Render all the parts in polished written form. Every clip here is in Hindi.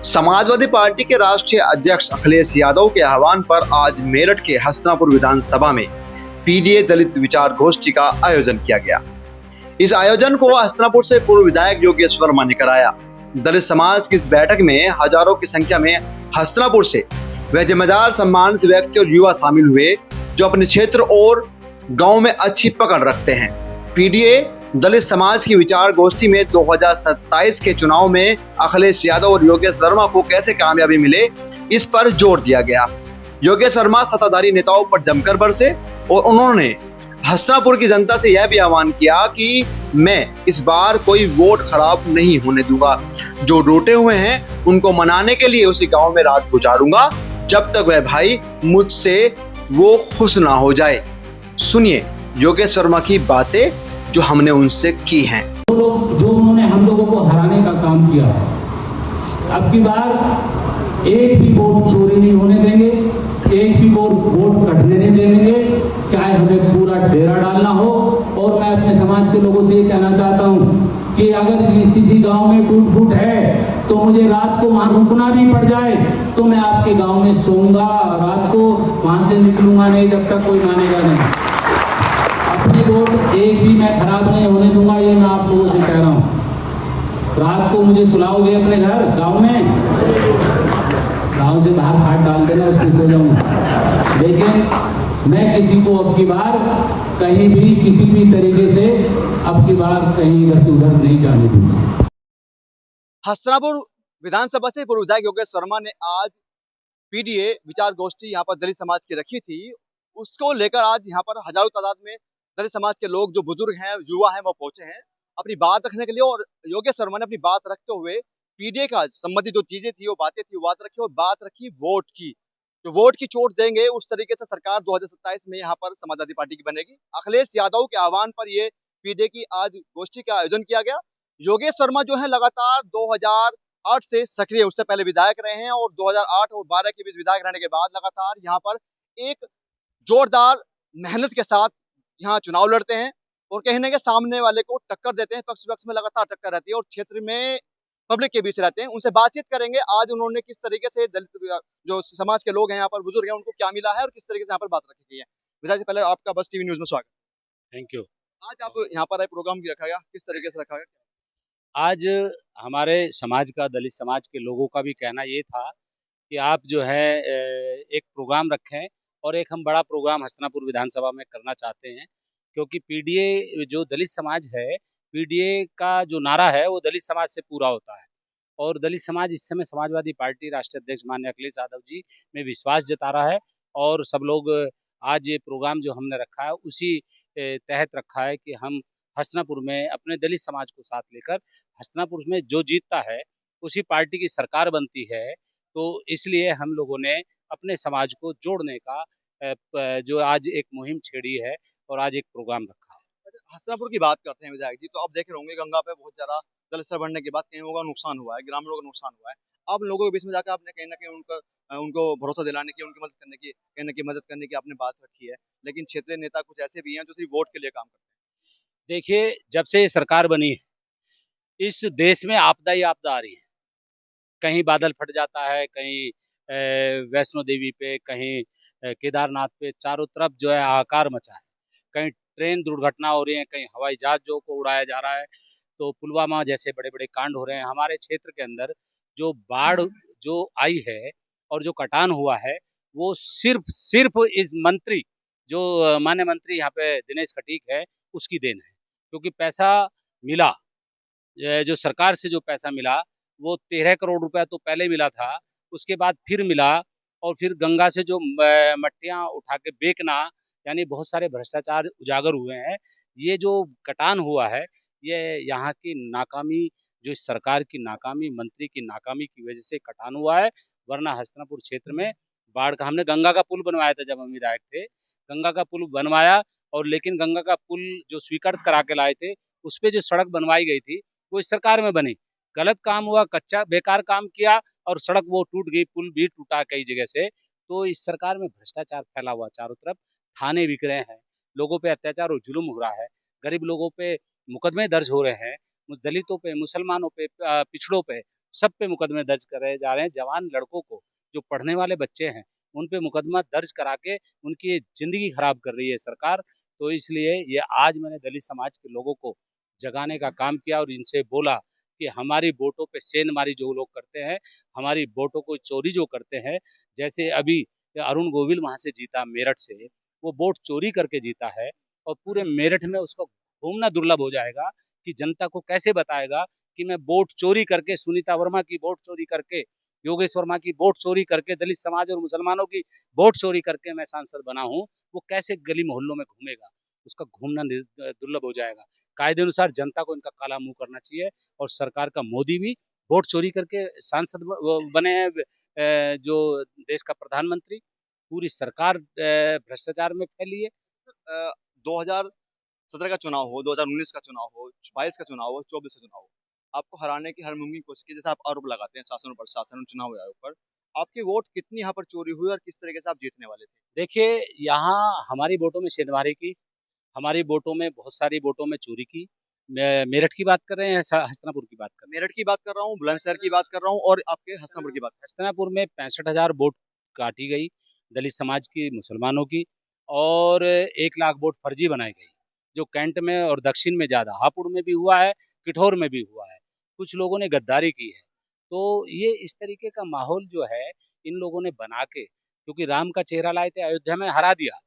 समाजवादी पार्टी के राष्ट्रीय अध्यक्ष अखिलेश यादव के आह्वान पर आज मेरठ के हसनापुर विधानसभा में पीडीए दलित विचार गोष्ठी का आयोजन किया गया। इस आयोजन को हसनापुर से पूर्व विधायक योगेश वर्मा ने कराया। दलित समाज की इस बैठक में हजारों की संख्या में हसनापुर से वे जिम्मेदार, सम्मानित व्यक्ति और युवा शामिल हुए जो अपने क्षेत्र और गांव में अच्छी पकड़ रखते हैं। पीडीए दलित समाज की विचार गोष्ठी में 2027 के चुनाव में अखिलेश यादव और योगेश वर्मा को कैसे कामयाबी मिले, इस पर जोर दिया गया। योगेश वर्मा सत्ताधारी नेताओं पर जमकर बरसे और उन्होंने हसनापुर की जनता से यह भी आह्वान किया कि मैं इस बार कोई वोट खराब नहीं होने दूंगा। जो रूठे हुए हैं उनको मनाने के लिए उसी गांव में रात गुजारूंगा जब तक वह भाई मुझसे वो खुश ना हो जाए। सुनिए योगेश वर्मा की बातें जो हमने उनसे की हैं। जो उन्होंने हम लोगों को हराने का काम किया है, अब की बार एक भी वोट चोरी नहीं होने देंगे, एक भी वोट कटने नहीं देंगे, चाहे हमें पूरा डेरा डालना हो। और मैं अपने समाज के लोगों से ये कहना चाहता हूँ कि अगर किसी गांव में टूट फूट है तो मुझे रात को वहां रुकना भी पड़ जाए तो मैं आपके गांव में सोऊंगा, रात को वहां से निकलूंगा नहीं जब तक कोई मानेगा नहीं। अपनी वोट एक भी मैं खराब नहीं होने दूंगा, ये मैं आप लोगों से कह रहा हूँ। रात को मुझे सुलाओगे अपने घर गांव में, गांव से बाहर खाट डाल देना, उसमें सो जाऊंगा। लेकिन मैं किसी को अब की बार कहीं भी किसी भी तरीके से अब की बार कहीं इधर से उधर नहीं जाने दूंगा। हसनापुर विधानसभा से पूर्व विधायक योगेश वर्मा ने आज पीडीए विचार गोष्ठी यहाँ पर दलित समाज की रखी थी। उसको लेकर आज यहाँ पर हजारों तादाद में दलित समाज के लोग, जो बुजुर्ग हैं, युवा हैं, वो पहुंचे हैं अपनी बात रखने के लिए। और योगेश वर्मा ने अपनी बात रखते हुए पीडीए का संबंधित जो चीजें थी, वो बातें थी, वो बात रखी और बात रखी वोट की। जो वोट की चोट देंगे उस तरीके से सरकार 2027 में यहाँ पर समाजवादी पार्टी की बनेगी। अखिलेश यादव के आह्वान पर ये पीडीए की आज गोष्ठी का आयोजन किया गया। योगेश वर्मा जो है लगातार 2008 से सक्रिय, उससे पहले विधायक रहे हैं और 2008 और 12 के बीच विधायक रहने के बाद लगातार यहाँ पर एक जोरदार मेहनत के साथ यहाँ चुनाव लड़ते हैं और कहीं ना कहीं सामने वाले को टक्कर देते हैं। पक्ष में लगातार टक्कर रहती है और क्षेत्र में पब्लिक के बीच रहते हैं। उनसे बातचीत करेंगे आज उन्होंने किस तरीके से दलित जो समाज के लोग हैं, यहाँ पर बुजुर्ग हैं, उनको क्या मिला है और किस तरीके से यहाँ पर बात रखी गई है। विधायक जी, पहले आपका बस टीवी न्यूज में स्वागत। Thank you. आज आप यहाँ पर प्रोग्राम भी रखा गया, किस तरीके से रखा गया? आज हमारे समाज का, दलित समाज के लोगों का भी कहना ये था कि आप जो है एक प्रोग्राम रखें और एक हम बड़ा प्रोग्राम हसनापुर विधानसभा में करना चाहते हैं, क्योंकि पीडीए जो दलित समाज है, पीडीए का जो नारा है वो दलित समाज से पूरा होता है। और दलित समाज इस समय समाजवादी पार्टी राष्ट्रीय अध्यक्ष माननीय अखिलेश यादव जी में विश्वास जता रहा है। और सब लोग आज ये प्रोग्राम जो हमने रखा है उसी तहत रखा है कि हम हसनापुर में अपने दलित समाज को साथ लेकर, हसनापुर में जो जीतता है उसी पार्टी की सरकार बनती है, तो इसलिए हम लोगों ने अपने समाज को जोड़ने का जो आज एक मुहिम छेड़ी है और आज एक प्रोग्राम रखा है। हसनापुर की बात करते हैं विधायक जी, तो आप देख रहे होंगे गंगा पे बहुत ज्यादा जल स्तर बढ़ने के बाद कहीं लोगों का नुकसान हुआ है, ग्रामीणों का नुकसान हुआ है। आप लोगों के बीच में जाकर आपने कहीं ना कहीं उनको भरोसा दिलाने की, उनकी मदद करने की, कहीं ना कहीं मदद करने की आपने बात रखी है। लेकिन क्षेत्रीय नेता कुछ ऐसे भी हैं जो सिर्फ वोट के लिए काम करते हैं। देखिए, जब से ये सरकार बनी है इस देश में आपदा ही आपदा आ रही है। कहीं बादल फट जाता है, कहीं वैष्णो देवी पे, कहीं केदारनाथ पे, चारों तरफ जो है हाहाकार मचा है। कहीं ट्रेन दुर्घटना हो रही है, कहीं हवाई जहाजों को उड़ाया जा रहा है, तो पुलवामा जैसे बड़े बड़े कांड हो रहे हैं। हमारे क्षेत्र के अंदर जो बाढ़ जो आई है और जो कटान हुआ है वो सिर्फ इस मंत्री जो माननीय मंत्री यहाँ पे दिनेश खटीक है उसकी देन है। क्योंकि पैसा मिला, जो सरकार से जो पैसा मिला वो 13 करोड़ रुपया तो पहले मिला था, उसके बाद फिर मिला। और फिर गंगा से जो मट्टियाँ उठा के बेचना, यानी बहुत सारे भ्रष्टाचार उजागर हुए हैं। ये जो कटान हुआ है ये यहाँ की नाकामी, जो इस सरकार की नाकामी, मंत्री की नाकामी की वजह से कटान हुआ है। वरना हसनापुर क्षेत्र में बाढ़ का, हमने गंगा का पुल बनवाया था जब हम विधायक थे, गंगा का पुल बनवाया। और लेकिन गंगा का पुल जो स्वीकृत करा के लाए थे उस पर जो सड़क बनवाई गई थी वो इस सरकार में बनी। गलत काम हुआ, कच्चा बेकार काम किया और सड़क वो टूट गई, पुल भी टूटा कई जगह से। तो इस सरकार में भ्रष्टाचार फैला हुआ चारों तरफ, थाने बिक रहे हैं, लोगों पे अत्याचार और जुल्म हो रहा है, गरीब लोगों पे मुकदमे दर्ज हो रहे हैं, दलितों पे, मुसलमानों पे, पिछड़ों पे, सब पे मुकदमे दर्ज करे जा रहे हैं। जवान लड़कों को, जो पढ़ने वाले बच्चे हैं, उन पे मुकदमा दर्ज करा के उनकी ज़िंदगी खराब कर रही है सरकार। तो इसलिए ये आज मैंने दलित समाज के लोगों को जगाने का काम किया और इनसे बोला कि हमारी वोटों पे सेंधमारी जो लोग करते हैं, हमारी वोटों को चोरी जो करते हैं, जैसे अभी अरुण गोविल वहाँ से जीता मेरठ से, वो वोट चोरी करके जीता है और पूरे मेरठ में उसको घूमना दुर्लभ हो जाएगा कि जनता को कैसे बताएगा कि मैं वोट चोरी करके, सुनीता वर्मा की वोट चोरी करके, योगेश वर्मा की वोट चोरी करके, दलित समाज और मुसलमानों की वोट चोरी करके मैं सांसद बना हूँ। वो कैसे गली मोहल्लों में घूमेगा, उसका घूमना दुर्लभ हो जाएगा। कायदे अनुसार जनता को इनका काला मुंह करना चाहिए और सरकार का मोदी भी वोट चोरी करके सांसद बने हैं, जो देश का प्रधानमंत्री। पूरी सरकार भ्रष्टाचार में फैली है। 2017 का चुनाव हो, 2019 का चुनाव हो, 22 का चुनाव हो, 24 का चुनाव हो, आपको हराने की हर मुमकिन कोशिश की, जैसे आप आरोप लगाते हैं शासन और प्रशासन और चुनाव आयोग पर। आपकी वोट कितनी यहाँ पर चोरी हुई और किस तरीके से आप जीतने वाले थे? देखिए, यहाँ हमारी वोटों में सेंधमारी की, हमारी वोटों में बहुत सारी वोटों में चोरी की। मेरठ की बात कर रहे हैं, हस्तिनापुर की बात कर रहे हैं? मेरठ की बात कर रहा हूँ, बुलंदशहर की बात कर रहा हूँ और आपके हसनपुर की बात। हस्तिनापुर में 65,000 वोट काटी गई दलित समाज की, मुसलमानों की, और 1 लाख वोट फर्जी बनाई गई, जो कैंट में और दक्षिण में ज़्यादा, हापुड़ में भी हुआ है, किठौर में भी हुआ है। कुछ लोगों ने गद्दारी की है। तो ये इस तरीके का माहौल जो है इन लोगों ने बना के, क्योंकि राम का चेहरा लाए थे, अयोध्या में हरा दिया।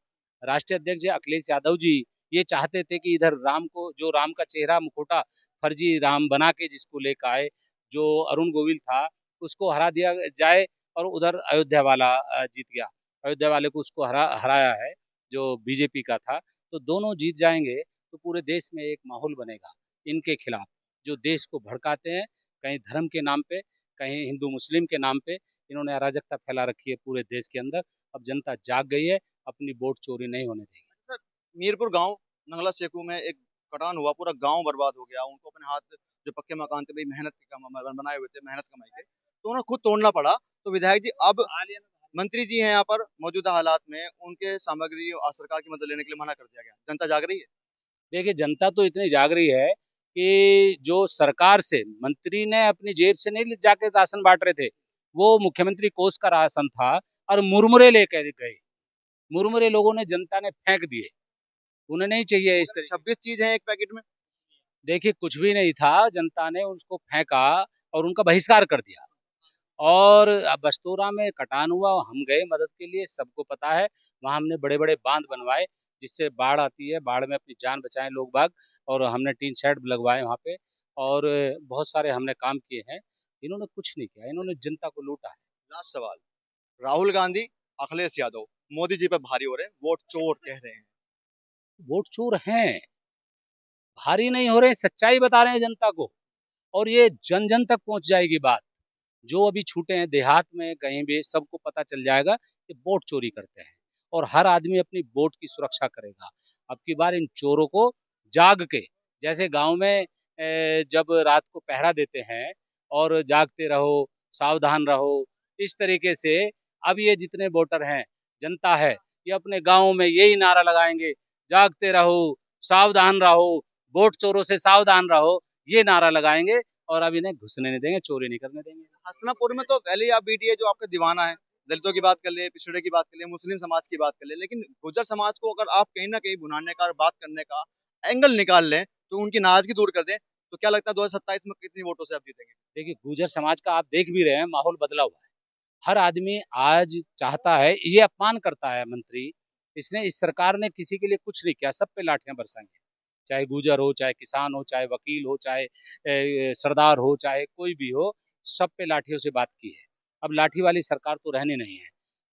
राष्ट्रीय अध्यक्ष अखिलेश यादव जी ये चाहते थे कि इधर राम को, जो राम का चेहरा मुखोटा फर्जी राम बना के जिसको लेकर आए, जो अरुण गोविल था, उसको हरा दिया जाए और उधर अयोध्या वाला जीत गया। अयोध्या वाले को उसको हराया है, जो बीजेपी का था। तो दोनों जीत जाएंगे तो पूरे देश में एक माहौल बनेगा इनके खिलाफ, जो देश को भड़काते हैं, कहीं धर्म के नाम पे, कहीं हिंदू मुस्लिम के नाम पे इन्होंने अराजकता फैला रखी है पूरे देश के अंदर। अब जनता जाग गई है, अपनी वोट चोरी नहीं होने देगी। सर, मीरपुर गांव नंगला सेकू में एक कटान हुआ, पूरा गांव बर्बाद हो गया। उनको अपने हाथ जो पक्के मकान थे, भाई मेहनत के बनाए हुए थे, मेहनत कमाई के, तो उन्हें खुद तोड़ना पड़ा। तो विधायक जी, अब मंत्री जी हैं यहाँ पर मौजूदा हालात में, उनके सामग्री और सरकार की मदद लेने के लिए मना कर दिया गया। जनता जाग रही है। देखिए, जनता तो इतनी जाग रही है कि जो सरकार से मंत्री ने अपनी जेब से नहीं जाके राशन बांट रहे थे, वो मुख्यमंत्री कोष का राशन था और मुरमुरे लेकर गए। मुरमुरे लोगों ने, जनता ने फेंक दिए, उन्हें नहीं चाहिए इस तरीके। 26 चीज है एक पैकेट में। देखिए, कुछ भी नहीं था, जनता ने उसको फेंका और उनका बहिष्कार कर दिया। और अब बस्तौरा में कटान हुआ, हम गए मदद के लिए, सबको पता है। वहाँ हमने बड़े बड़े बांध बनवाए जिससे बाढ़ आती है, बाढ़ में अपनी जान बचाएं लोग बाग, और हमने टीन शेड लगवाए वहाँ पे, और बहुत सारे हमने काम किए हैं। इन्होंने कुछ नहीं किया, इन्होंने जनता को लूटा है। लास्ट सवाल, राहुल गांधी, अखिलेश यादव मोदी जी पे भारी हो रहे हैं, वोट चोर कह रहे हैं। वोट चोर हैं, भारी नहीं हो रहे, सच्चाई बता रहे हैं जनता को, और ये जन जन तक पहुंच जाएगी बात। जो अभी छूटे हैं देहात में कहीं भी, सबको पता चल जाएगा कि वोट चोरी करते हैं, और हर आदमी अपनी वोट की सुरक्षा करेगा। अब की बार इन चोरों को जाग के, जैसे गांव में जब रात को पहरा देते हैं और जागते रहो, सावधान रहो, इस तरीके से अब ये जितने वोटर हैं, जनता है, ये अपने गाँव में यही नारा लगाएंगे, जागते रहो, सावधान रहो, वोट चोरों से सावधान रहो, ये नारा लगाएंगे, और अब इन्हें घुसने नहीं देंगे, चोरी नहीं करने देंगे। हसनापुर में तो पहले ही आप बीटीए जो आपका दीवाना है, दलितों की बात कर ले, पिछड़े की बात कर ले, मुस्लिम समाज की बात कर ले, लेकिन गुर्जर समाज को अगर आप कहीं ना कहीं भुनाने का और बात करने का एंगल निकाल लें, तो उनकी नाराजगी दूर कर दें, तो क्या लगता है 2027 में कितनी वोटों से आप जीतेंगे? देखिए, गुर्जर समाज का आप देख भी रहे हैं, माहौल बदला हुआ है। हर आदमी आज चाहता है, ये अपमान करता है मंत्री, इसने, इस सरकार ने किसी के लिए कुछ नहीं किया, सब पे लाठियां बरसाएंगे, चाहे गुजर हो, चाहे किसान हो, चाहे वकील हो, चाहे सरदार हो, चाहे कोई भी हो, सब पे लाठियों से बात की है। अब लाठी वाली सरकार तो रहनी नहीं है।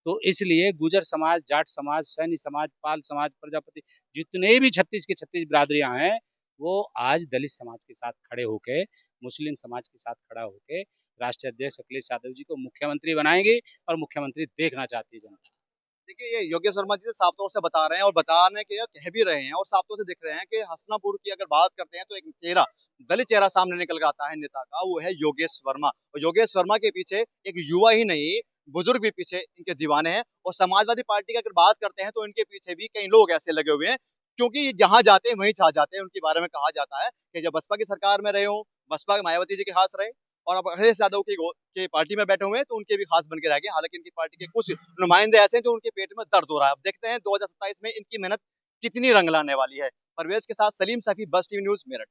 तो इसलिए गुजर समाज, जाट समाज, सैनी समाज, पाल समाज, प्रजापति, जितने भी 36 के 36 बिरादरियां हैं, वो आज दलित समाज के साथ खड़े होके, मुस्लिम समाज के साथ खड़ा होके राष्ट्रीय अध्यक्ष अखिलेश यादव जी को मुख्यमंत्री बनाएंगे, और मुख्यमंत्री देखना चाहती है जनता। देखिए, ये योगेश वर्मा जी साफ तौर से बता रहे हैं और बताने के कह भी रहे हैं और साफ तौर से दिख रहे हैं कि हसनापुर की अगर बात करते हैं तो एक चेहरा, दलित चेहरा सामने निकल कर आता है नेता का, वो है योगेश वर्मा। और योगेश वर्मा के पीछे एक युवा ही नहीं, बुजुर्ग भी पीछे इनके दीवाने हैं। और समाजवादी पार्टी की अगर बात करते हैं तो इनके पीछे भी कई लोग ऐसे लगे हुए हैं, क्योंकि जहां जाते हैं वहीं छा जाते हैं। उनके बारे में कहा जाता है कि जब बसपा की सरकार में रहे हो, बसपा के मायावती जी के हाथ रहे, और अब अखिलेश यादव के पार्टी में बैठे हुए हैं तो उनके भी खास बन के रह गए। हालांकि इनकी पार्टी के कुछ नुमाइंदे ऐसे हैं जो उनके पेट में दर्द हो रहा है। अब देखते हैं 2027 में इनकी मेहनत कितनी रंग लाने वाली है। परवेज के साथ सलीम सैफी, बस टीवी न्यूज, मेरठ।